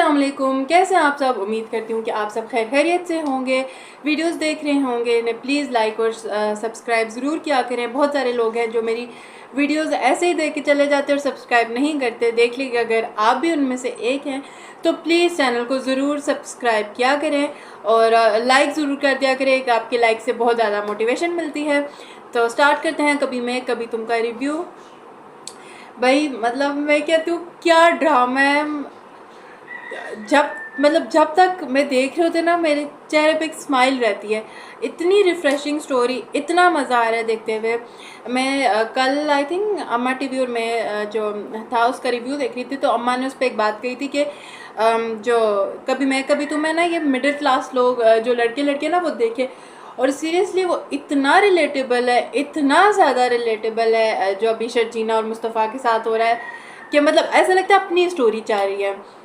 अस्सलाम वालेकुम, कैसे हैं आप सब। उम्मीद करती हूँ कि आप सब खैर खैरियत से होंगे। वीडियोस देख रहे होंगे ने प्लीज़ लाइक और सब्सक्राइब ज़रूर किया करें। बहुत सारे लोग हैं जो मेरी वीडियोस ऐसे ही देख के चले जाते हैं और सब्सक्राइब नहीं करते। देख लीजिए, अगर आप भी उनमें से एक हैं तो प्लीज़ चैनल को ज़रूर सब्सक्राइब किया करें और लाइक ज़रूर कर दिया करें कि आपके लाइक से बहुत ज़्यादा मोटिवेशन मिलती है। तो स्टार्ट करते हैं कभी मैं कभी तुम का रिव्यू। भाई मतलब मैं कहती हूँ क्या ड्रामा है। जब तक मैं देख रहे होते ना मेरे चेहरे पे एक स्माइल रहती है। इतनी रिफ़्रेशिंग स्टोरी, इतना मज़ा आ रहा है देखते हुए। मैं कल आई थिंक अम्मा टीवी और मैं जो था उसका रिव्यू देख रही थी, तो अम्मा ने उस पर एक बात कही थी कि जो कभी मैं कभी तुम्हें ना ये मिडिल क्लास लोग जो लड़के लड़के ना वो देखे, और सीरियसली वो इतना रिलेटेबल है, इतना ज़्यादा रिलेटेबल है जो अभी शर्जीना और मुस्तफ़ा के साथ हो रहा है कि मतलब ऐसा लगता है अपनी स्टोरी चाह रही है।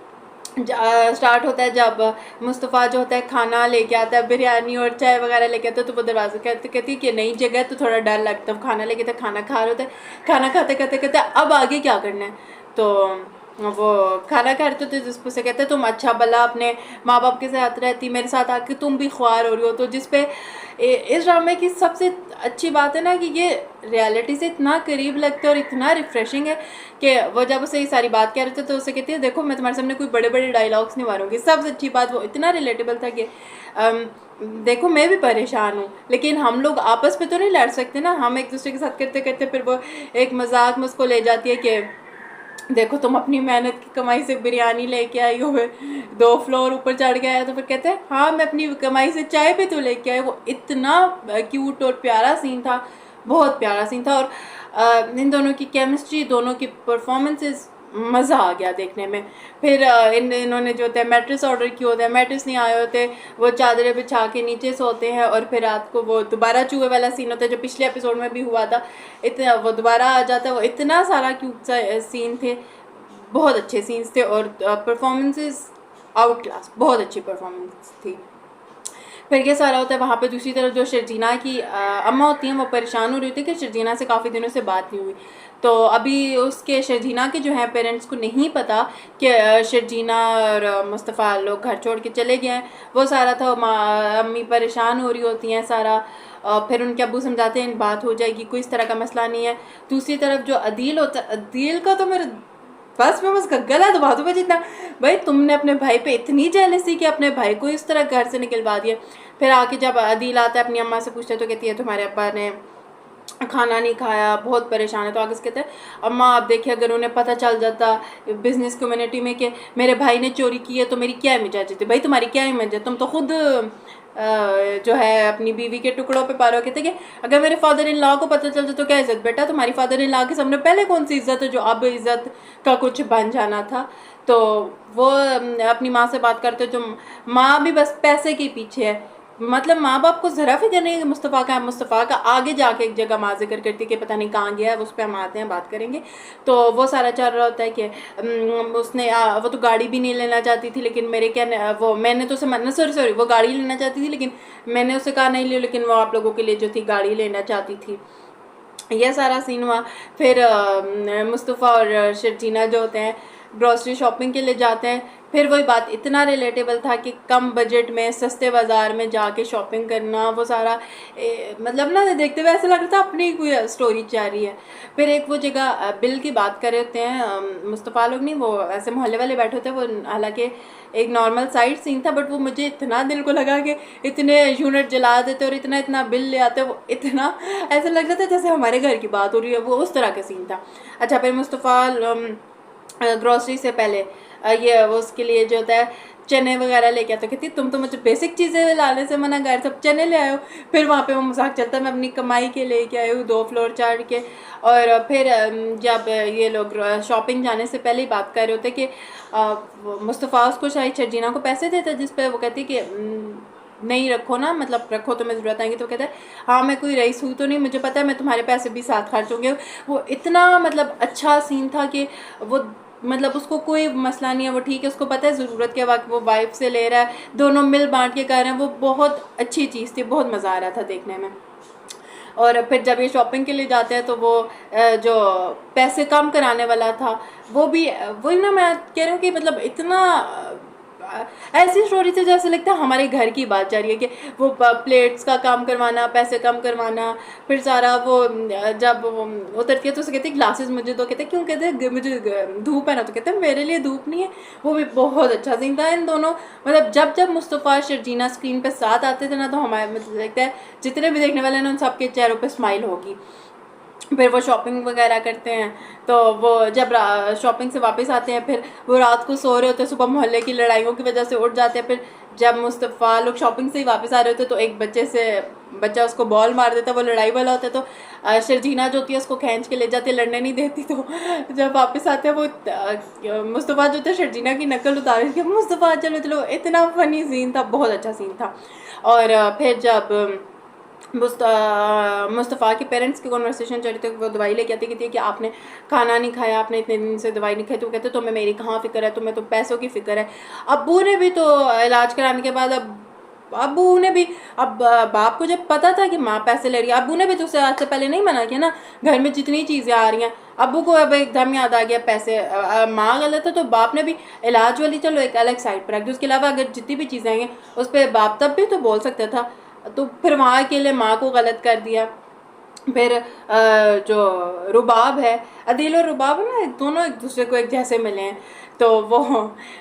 स्टार्ट होता है जब मुस्तफ़ा जो होता है खाना लेके आता है, बिरयानी और चाय वगैरह लेके आता है, तो वो दरवाजे कहती है कि नई जगह है तो थोड़ा डर लगता है। खाना लेके तो खाना खा रहे होते हैं, खाना खाते खाते कहते हैं अब आगे क्या करना है। तो वो खाना खा रहे थे जिस से कहते हैं तुम अच्छा भला अपने माँ बाप के साथ रहती, मेरे साथ आके तुम भी ख्वार हो रही हो। तो जिस पे इस ड्रामे की सबसे अच्छी बात है ना कि ये रियलिटी से इतना करीब लगता है और इतना रिफ्रेशिंग है कि वो जब उसे ये सारी बात कह रहे थे तो उसे कहती है देखो मैं तुम्हारे सामने कोई बड़े बड़े डायलॉग्स नहीं मारूंगी। सबसे अच्छी बात वो इतना रिलेटेबल था कि देखो मैं भी परेशान हूँ लेकिन हम लोग आपस में तो नहीं लड़ सकते ना। हम एक दूसरे के साथ करते करते फिर वो एक मजाक में उसको ले जाती है कि देखो तुम अपनी मेहनत की कमाई से बिरयानी लेके आई हो, 2 फ्लोर ऊपर चढ़ के आया। तो फिर कहते हैं हाँ मैं अपनी कमाई से चाय पे तो लेके आया। वो इतना क्यूट और प्यारा सीन था, बहुत प्यारा सीन था। और इन दोनों की केमिस्ट्री, दोनों की परफॉर्मेंसेस, मज़ा आ गया देखने में। फिर इन्होंने जो होता है मैट्रेस ऑर्डर किया होता है, मैट्रेस नहीं आए होते, वो चादरें बिछा के नीचे सोते हैं और फिर रात को वो दोबारा चूहे वाला सीन होता है जो पिछले एपिसोड में भी हुआ था। इतना वो दोबारा आ जाता है। वो इतना सारा क्यूट सा सीन थे, बहुत अच्छे सीन्स थे और परफॉर्मेंसेस आउट क्लास, बहुत अच्छी परफॉर्मेंस थी। फिर ये सारा होता है वहाँ पे दूसरी तरफ जो शर्जीना की अम्मा होती हैं वो परेशान हो रही थी कि शर्जीना से काफ़ी दिनों से बात नहीं हुई। तो अभी उसके शर्जीना के जो है पेरेंट्स को नहीं पता कि शर्जीना और मुस्तफ़ा लोग घर छोड़ के चले गए हैं। वो सारा था, अम्मी परेशान हो रही होती हैं सारा। फिर उनके अब्बू समझाते हैं बात हो जाएगी, कोई इस तरह का मसला नहीं है। दूसरी तरफ जो अदील होता है, अदील का तो मेरे बस मैं उसका गला दबा दूँ जितना। भाई तुमने अपने भाई पे इतनी जेलसी कि अपने भाई को इस तरह घर से निकलवा दिया। फिर आके जब अदील आता है अपनी अम्मा से पूछते तो कहती है तुम्हारे अब्बा ने खाना नहीं खाया, बहुत परेशान है। तो आगे से कहते हैं अम्मा आप देखिए अगर उन्हें पता चल जाता बिजनेस कम्युनिटी में कि मेरे भाई ने चोरी की है तो मेरी क्या इमेज आ जाती। भाई तुम्हारी क्या इमेज है, तुम तो खुद जो है अपनी बीवी के टुकड़ों पे पारो। कहते कि अगर मेरे फादर इन लॉ को पता चल जाए तो क्या इज्जत बेटा, तुम्हारी फादर इन लॉ के सामने पहले कौन सी इज्जत है जो अब इज्जत का कुछ बन जाना था। तो वो अपनी माँ से बात करते जो माँ भी बस पैसे के पीछे है। मतलब माँ बाप को ज़रा फिक्र नहीं है मुस्तफ़ा का। मुस्तफ़ा का आगे जाके एक जगह माँ जिक्र करती है कि पता नहीं कहाँ गया है, उस पर हम आते हैं बात करेंगे। तो वो सारा चल रहा होता है कि उसने वो तो गाड़ी भी नहीं लेना चाहती थी लेकिन मेरे क्या वो मैंने तो उसे मना सॉरी वो गाड़ी लेना चाहती थी लेकिन मैंने उसे कहा नहीं लियो, लेकिन वो आप लोगों के लिए जो थी गाड़ी लेना चाहती थी। यह सारा सीन हुआ। फिर मुस्तफ़ा और शर्जीना जो होते हैं ग्रॉसरी शॉपिंग के लिए जाते हैं। फिर वही बात, इतना रिलेटेबल था कि कम बजट में सस्ते बाज़ार में जाके शॉपिंग करना, वो सारा मतलब ना देखते हुए ऐसा लग रहा था अपनी कोई स्टोरी जा रही है। फिर एक वो जगह बिल की बात कर रहे होते हैं मुस्तफ़ा लोग, नहीं वो ऐसे मोहल्ले वाले बैठे होते हैं। वो हालांकि एक नॉर्मल साइड सीन था बट वो मुझे इतना दिल को लगा कि इतने यूनिट जला देते और इतना इतना बिल ले आते। वो इतना ऐसा लग रहा था जैसे हमारे घर की बात हो रही है, वो उस तरह का सीन था। अच्छा फिर मुस्तफ़ा ग्रॉसरी से पहले ये वो उसके लिए जो होता है चने वगैरह लेके आता। कहती तुम तो मुझे बेसिक चीज़ें लाने से मना कर, सब चने ले आयो। फिर वहाँ पे वो मजाक चलता है मैं अपनी कमाई के लेके आई हूँ 2 फ्लोर चढ़ के। और फिर जब ये लोग शॉपिंग जाने से पहले ही बात कर रहे होते कि मुस्तफ़ा उसको शायद शर्जीना को पैसे देता जिस पर वो कहती कि नहीं रखो ना, मतलब रखो तो मैं ज़रूरत आएंगी। तो कहता है हाँ मैं कोई रईस हूँ तो नहीं, मुझे पता है मैं तुम्हारे पैसे भी साथ खर्च होंगे। वो इतना मतलब अच्छा सीन था कि वो मतलब उसको कोई मसला नहीं है, वो ठीक है, उसको पता है ज़रूरत के वक्त वो वाइफ से ले रहा है, दोनों मिल बांट के कर रहे हैं। वो बहुत अच्छी चीज़ थी, बहुत मज़ा आ रहा था देखने में। और फिर जब ये शॉपिंग के लिए जाते हैं तो वो जो पैसे कम कराने वाला था वो भी वही ना, मैं कह रही हूँ कि मतलब इतना ऐसी स्टोरी से जैसे लगता है हमारे घर की बात जा रही है कि वो प्लेट्स का काम करवाना, पैसे कम करवाना, फिर सारा वो जब वो उतरती है तो उसे कहते हैं ग्लासेस मुझे दो, कहते हैं क्यों, कहते हैं मुझे धूप है ना, तो कहते हैं मेरे लिए धूप नहीं है। वो भी बहुत अच्छा सीन था इन दोनों, मतलब जब जब मुस्तफ़ा शर्जीना स्क्रीन पे साथ आते थे ना तो हमारे मतलब लगता है जितने भी देखने वाले हैं उन सबके चेहरों पे स्माइल होगी। फिर वो शॉपिंग वगैरह करते हैं, तो वो जब शॉपिंग से वापस आते हैं फिर वो रात को सो रहे होते हैं, सुबह मोहल्ले की लड़ाइयों की वजह से उठ जाते हैं। फिर जब मुस्तफ़ा लोग शॉपिंग से ही वापस आ रहे होते हैं तो एक बच्चा उसको बॉल मार देता है, वो लड़ाई वाला होता है, तो शर्जीना जो होती है उसको खींच के ले जाती है, लड़ने नहीं देती। तो जब वापस आते हैं वो मुस्तफ़ा जो था शर्जीना की नकल उतार के मुस्तफ़ा चलो चलो, इतना फ़नी सीन था, बहुत अच्छा सीन था। और फिर जब मुस्तफ़ा के पेरेंट्स की कॉन्वर्सेशन चल रही थी, वो दवाई लेके आती कहती है कि आपने खाना नहीं खाया, आपने इतने दिन से दवाई नहीं खाई, तो कहते तुम्हें मेरी कहाँ फ़िक्र है, तुम्हें तो पैसों की फ़िक्र है। अब्बू ने भी तो इलाज कराने के बाद अब्बू ने भी, अब बाप को जब पता था कि माँ पैसे ले रही है, अब्बू ने भी तो उसे आज से पहले नहीं मना किया ना, घर में जितनी चीज़ें आ रही हैं। अब्बू को अब एकदम याद आ गया पैसे, माँ गलत है तो बाप ने भी इलाज वाली चलो एक अलग साइड पर रख दी, उसके अलावा अगर जितनी भी चीज़ें आएंगी उस पर बाप तब भी तो बोल सकता था, तो फिर वहाँ के लिए माँ को गलत कर दिया। फिर जो रुबाब है, अदील और रुबाब है ना, दोनों एक दूसरे को एक जैसे मिले हैं, तो वो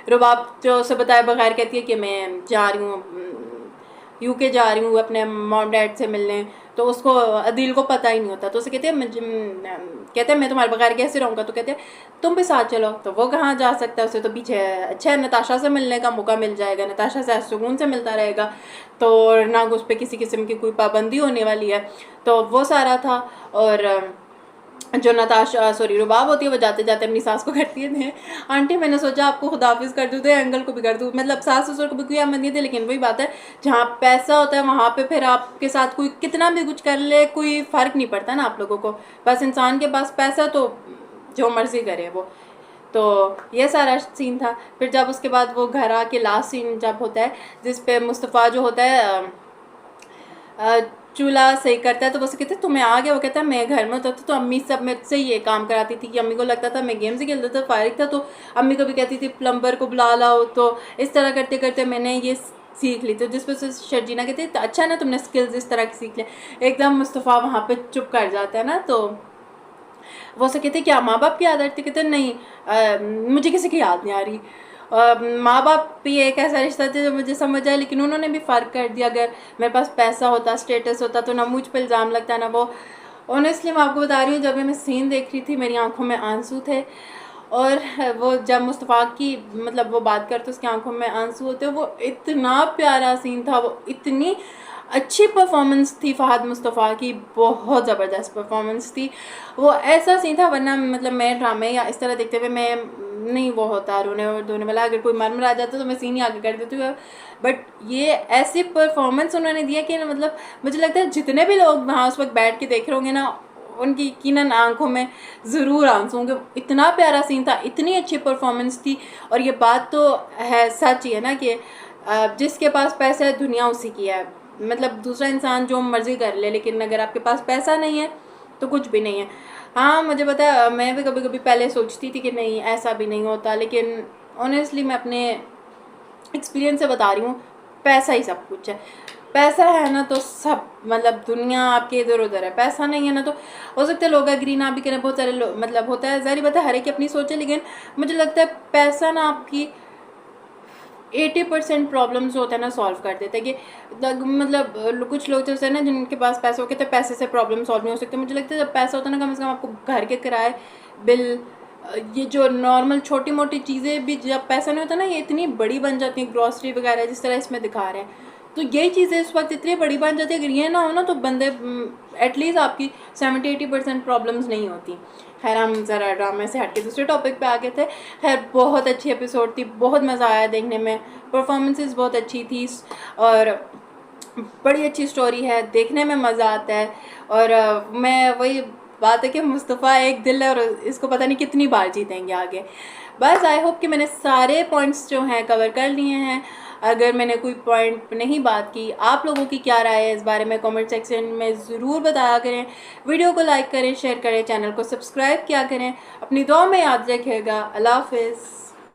रुबाब जो उसे बताए बगैर कहती है कि मैं जा रही हूँ यूके जा रही हूँ अपने मॉम डैड से मिलने, तो उसको अदील को पता ही नहीं होता, तो उसे कहते हैं कहते हैं मैं तुम्हारे बगैर कैसे रहूँगा, तो कहते हैं तुम भी साथ चलो, तो वो कहाँ जा सकता है, उसे तो पीछे अच्छा है नताशा से मिलने का मौका मिल जाएगा, नताशा से सुकून से मिलता रहेगा, तो ना उस पर किसी किस्म की कोई पाबंदी होने वाली है, तो वो सारा था। और जो नताशा रुबाब होती है वो जाते जाते अपनी सास को कहती है आंटी मैंने सोचा आपको खुदाफिज कर दूँ, तो अंकल को भी कर दूँ, मतलब सास ससुर को भी कोई अहमियत नहीं थी, लेकिन वही बात है जहाँ पैसा होता है वहाँ पे फिर आपके साथ कोई कितना भी कुछ कर ले कोई फ़र्क नहीं पड़ता ना आप लोगों को, बस इंसान के पास पैसा तो जो मर्जी करे वो। तो ये सारा सीन था। फिर जब उसके बाद वो घर आके लास्ट सीन जब होता है जिस पे मुस्तफ़ा जो होता है चूल्हा सही करता है, तो वो कहते हैं तुम्हें आ गया, वो कहता है मैं घर में होता था तो अम्मी सब मुझसे ये काम कराती थी, कि अम्मी को लगता था मैं गेम्स ही खेलता था फारिग था, तो अम्मी को भी कहती थी प्लम्बर को बुला लाओ, तो इस तरह करते करते मैंने ये सीख ली। तो जिस पर से शर्जीना कहती है अच्छा ना तुमने स्किल्स इस तरह की सीख लिया, एकदम मुस्तफ़ा वहाँ पे चुप कर जाता है ना, तो वो से कहते क्या माँ बाप की याद आती, कहते नहीं मुझे किसी की याद नहीं आ रही। माँ बाप भी एक ऐसा रिश्ता था जो मुझे समझ आया, लेकिन उन्होंने भी फ़र्क कर दिया, अगर मेरे पास पैसा होता स्टेटस होता तो ना मुझ पर इल्ज़ाम लगता ना वो। ऑनेस्टली मैं आपको बता रही हूँ जब मैं सीन देख रही थी मेरी आंखों में आंसू थे, और वो जब मुस्तफ़ा की मतलब वो बात करते उसकी आंखों में आंसू होते, वो इतना प्यारा सीन था, वो इतनी अच्छी परफॉर्मेंस थी फ़हद मुस्तफ़ा की, बहुत ज़बरदस्त परफॉर्मेंस थी। वो ऐसा सीन था, वरना मतलब मैं ड्रामे या इस तरह देखते हुए मैं नहीं वो होता रोने और धोने वाला, अगर कोई मर आ जाता तो मैं सीन ही आगे कर देती हूँ, बट ये ऐसी परफॉर्मेंस उन्होंने दिया कि मतलब मुझे लगता है जितने भी लोग वहाँ उस वक्त बैठ के देख रहे होंगे ना उनकी यकीनन आंखों में ज़रूर आंसू होंगे। इतना प्यारा सीन था, इतनी अच्छी परफॉर्मेंस थी, और ये बात तो है सच ही है ना कि जिसके पास पैसा है दुनिया उसी की है, मतलब दूसरा इंसान जो मर्ज़ी कर ले, लेकिन अगर आपके पास पैसा नहीं है तो कुछ भी नहीं है। हाँ मुझे पता है मैं भी कभी कभी पहले सोचती थी कि नहीं ऐसा भी नहीं होता, लेकिन ऑनेस्टली मैं अपने एक्सपीरियंस से बता रही हूँ पैसा ही सब कुछ है। पैसा है ना तो सब मतलब दुनिया आपके इधर उधर है, पैसा नहीं है ना तो हो सकता है लोग एग्री ना भी करें, बहुत सारे लोग मतलब होता है ज़ाहिर बात है हर एक की अपनी सोच है, लेकिन मुझे लगता है पैसा ना आपकी 80% प्रॉब्लम्स होता है ना सॉल्व कर देता है। कि मतलब कुछ लोग जैसे ना जिनके पास पैसे होते हैं पैसे से प्रॉब्लम सॉल्व नहीं हो सकते, मुझे लगता है जब पैसा होता है ना कम से कम आपको घर के किराए बिल ये जो नॉर्मल छोटी मोटी चीज़ें भी जब पैसा नहीं होता ना ये इतनी बड़ी बन जाती हैं, ग्रॉसरी वगैरह जिस तरह इसमें दिखा रहे हैं, तो यही चीज़ें इस वक्त इतनी बड़ी बन जाती है। अगर ये ना हो ना तो बंदे एटलीस्ट आपकी 70-80% प्रॉब्लम्स नहीं होती। खैर हम ज़रा ड्रामे से हट के दूसरे टॉपिक पे आ गए थे। खैर बहुत अच्छी एपिसोड थी, बहुत मज़ा आया देखने में, परफॉर्मेंसेस बहुत अच्छी थी और बड़ी अच्छी स्टोरी है, देखने में मज़ा आता है। और मैं वही बात है कि मुस्तफ़ा एक दिल है और इसको पता नहीं कितनी बार जीतेंगे आगे। बस आई होप कि मैंने सारे पॉइंट्स जो हैं कवर कर लिए हैं। अगर मैंने कोई पॉइंट नहीं बात की, आप लोगों की क्या राय है इस बारे में कमेंट सेक्शन में ज़रूर बताया करें। वीडियो को लाइक करें, शेयर करें, चैनल को सब्सक्राइब किया करें। अपनी दुआ में याद रखिएगा। अल्लाह हाफ़िज़।